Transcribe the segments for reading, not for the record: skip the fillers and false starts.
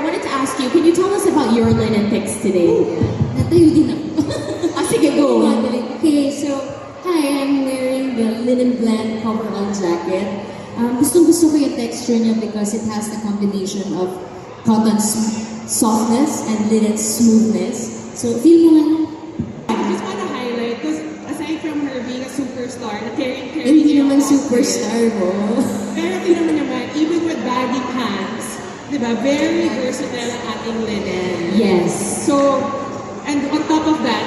wanted to ask you, can you tell us about your linen picks today? Natayo din ako. Sige, go. Okay, so, hi, I'm wearing the Linen Blend coverall jacket. Gustong-gusto ko yung texture niya because it has the combination of cotton's softness and linen's smoothness. So, feel mo nga, I just want to highlight, because aside from her being a superstar, na carrying hindi yung naman outfit, superstar mo. pero tingnan mo naman, even with baggy pants, di ba, very versatile ang ating linen. Yes. So, and on top of that,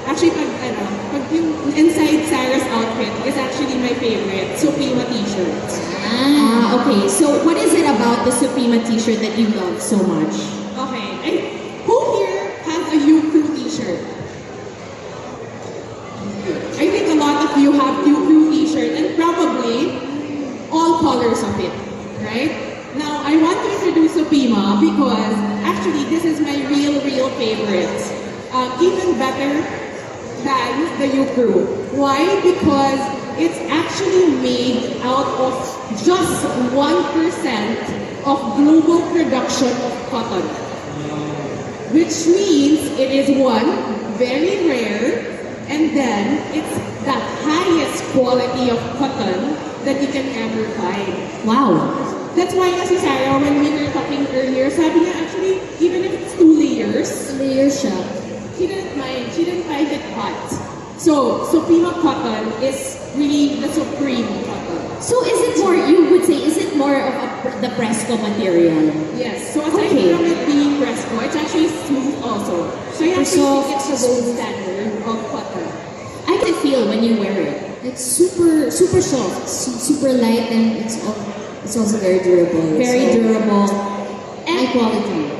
actually pag yung inside Sarah's outfit is actually my favorite, Suprema t-shirt. Okay. So what is it about the Suprema t-shirt that you love so much? Okay, who here has a U Crew t-shirt? I think a lot of you have U Crew t-shirt and probably all colors of it, right? Now, I want to introduce Suprema because actually this is my real favorite. Even better than the U Crew. Why? Because it's actually made out of just 1% of global production of cotton. Which means it is one, very rare, and then it's the highest quality of cotton that you can ever find. Wow. That's why kasi Sarah, when we were talking earlier, sabi niya actually, even if it's 2 layers, Layer siya. she didn't mind. She didn't find it hot. So, Suprema cotton is really the supreme cotton. So is it more, you would say, is it more of the Fresco material? Yes. So, aside Okay. from it being Fresco, it's actually smooth also. So, you actually think it's the gold standard of cotton. I can feel when you wear it. It's super soft, super light, and it's also very durable. Very So, durable. high quality.